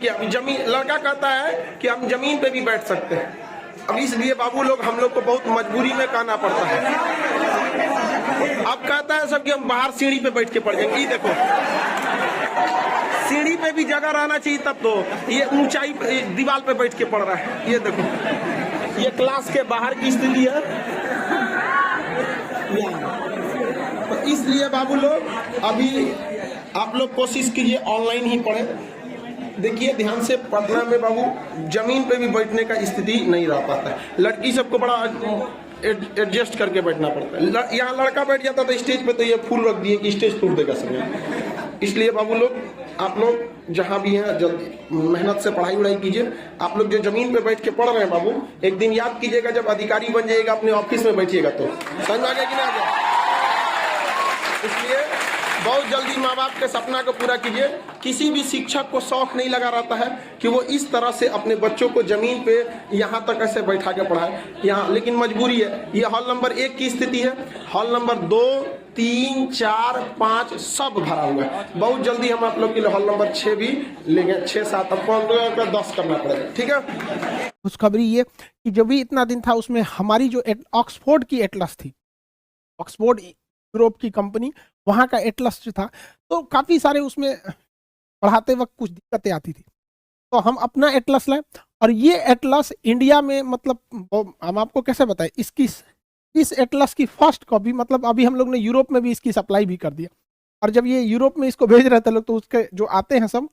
किया। अभी जमीन, लड़का कहता है कि हम जमीन पे भी बैठ सकते हैं। अब इसलिए बाबू लोग हम लोग को बहुत मजबूरी में कहना पड़ता है। अब कहता है सब कि हम बाहर सीढ़ी पे बैठ के पढ़ जाएंगे। ये देखो, सीढ़ी पे भी जगह रहना चाहिए, तब तो ये ऊंचाई दीवार पे बैठ के पढ़ रहा है। ये देखो, ये क्लास के बाहर की स्थिति है। तो इसलिए बाबू लोग अभी आप लोग कोशिश कीजिए ऑनलाइन ही पढ़े। देखिए ध्यान से, पटना में बाबू जमीन पे भी बैठने का स्थिति नहीं रह पाता है। लड़की सबको बड़ा एडजस्ट करके बैठना पड़ता है। यहाँ लड़का बैठ जाता था स्टेज पे तो ये फूल रख दिए कि स्टेज टूट देगा समय। इसलिए बाबू लोग, आप लोग जहाँ भी हैं जल्दी मेहनत से पढ़ाई वढ़ाई कीजिए। आप लोग जो जमीन पे बैठ के पढ़ रहे हैं बाबू, एक दिन याद कीजिएगा जब अधिकारी बन जाइएगा, अपने ऑफिस में बैठिएगा तो समझ आ गया कि नहीं आ गया। इसलिए बहुत जल्दी माँ बाप के सपना को पूरा कीजिए। किसी भी शिक्षक को शौक नहीं लगा रहता है कि वो इस तरह से अपने बच्चों को जमीन पे यहाँ तक ऐसे बैठा के पढ़ाए यहाँ, लेकिन मजबूरी है। ये हॉल नंबर 1 की स्थिति है। हॉल नंबर 2, 3, 4, 5 सब भरा हुआ है। बहुत जल्दी हम आप लोग के लिए हॉल नंबर 6 भी लेंगे। 6, 7 अब 10 करना पड़ेगा, ठीक है। खुशखबरी ये कि जब भी इतना दिन था उसमें हमारी जो ऑक्सफोर्ड की एटलस थी, ऑक्सफोर्ड यूरोप की कंपनी, वहाँ का एटलस जो था, तो काफ़ी सारे उसमें पढ़ाते वक्त कुछ दिक्कतें आती थी। तो हम अपना एटलस लाए और ये एटलस इंडिया में, मतलब हम आपको कैसे बताएं, इस एटलस की फर्स्ट कॉपी, मतलब अभी हम लोग ने यूरोप में भी इसकी सप्लाई भी कर दिया। और जब ये यूरोप में इसको भेज रहे थे लोग, तो उसके जो आते हैं सब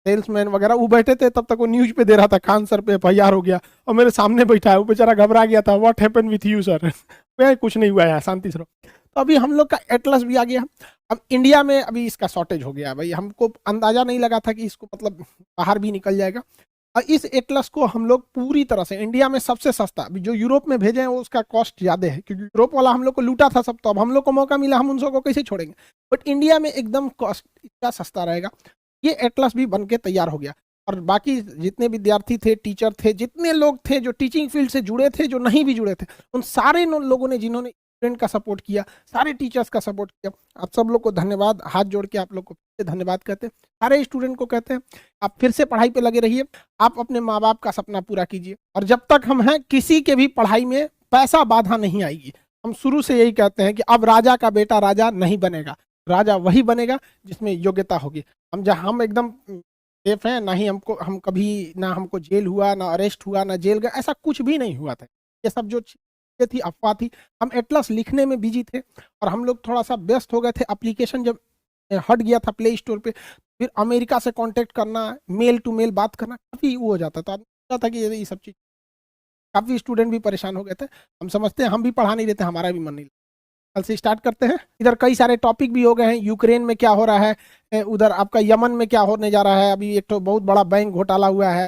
सेल्समैन वगैरह, वो बैठे थे, तब तक वो न्यूज पे दे रहा था खान सर पे FIR हो गया, और मेरे सामने बैठा है, वो बेचारा घबरा गया था। What happened with you sir? कुछ नहीं हुआ है, शांति से रहो। तो अभी हम लोग का एटलस भी आ गया। अब इंडिया में अभी इसका शॉर्टेज हो गया भाई, हमको अंदाजा नहीं लगा था कि इसको मतलब बाहर भी निकल जाएगा। और इस एटलस को हम लोग पूरी तरह से इंडिया में सबसे सस्ता, अभी जो यूरोप में भेजे हैं वो उसका कॉस्ट ज़्यादा है, क्योंकि यूरोप वाला हम लोग को लूटा था सब, तो अब हम लोग को मौका मिला, हम उन सबको कैसे छोड़ेंगे। बट इंडिया में एकदम कॉस्ट इतना सस्ता रहेगा। ये एटलस भी बन के तैयार हो गया। और बाकी जितने विद्यार्थी थे, टीचर थे, जितने लोग थे जो टीचिंग फील्ड से जुड़े थे, जो नहीं भी जुड़े थे, उन सारे लोगों ने जिन्होंने स्टूडेंट का सपोर्ट किया, सारे टीचर्स का सपोर्ट किया, आप सब लोग को धन्यवाद। हाथ जोड़ के आप लोग को फिर से धन्यवाद कहते हैं। सारे स्टूडेंट को कहते हैं आप फिर से पढ़ाई पे लगे रहिए, आप अपने माँ बाप का सपना पूरा कीजिए। और जब तक हम हैं, किसी के भी पढ़ाई में पैसा बाधा नहीं आएगी। हम शुरू से यही कहते हैं कि अब राजा का बेटा राजा नहीं बनेगा, राजा वही बनेगा जिसमें योग्यता होगी। हम एकदम सेफ हैं, ना ही हम कभी, ना हमको जेल हुआ, ना अरेस्ट हुआ, ना जेल गए, ऐसा कुछ भी नहीं हुआ था। ये सब जो थी अफवाह थी। हम एटलस लिखने में बिजी थे और हम लोग थोड़ा सा व्यस्त हो गए थे। एप्लीकेशन जब हट गया था प्ले स्टोर पे, फिर अमेरिका से कांटेक्ट करना, मेल टू मेल बात करना काफ़ी वो हो जाता था। था कि ये सब चीज़, काफ़ी स्टूडेंट भी परेशान हो गए थे। हम समझते हैं, हम भी पढ़ा नहीं रहे थे, हमारा भी मन नहीं। कल से स्टार्ट करते हैं। इधर कई सारे टॉपिक भी हो गए हैं। यूक्रेन में क्या हो रहा है, उधर आपका यमन में क्या होने जा रहा है। अभी एक तो बहुत बड़ा बैंक घोटाला हुआ है।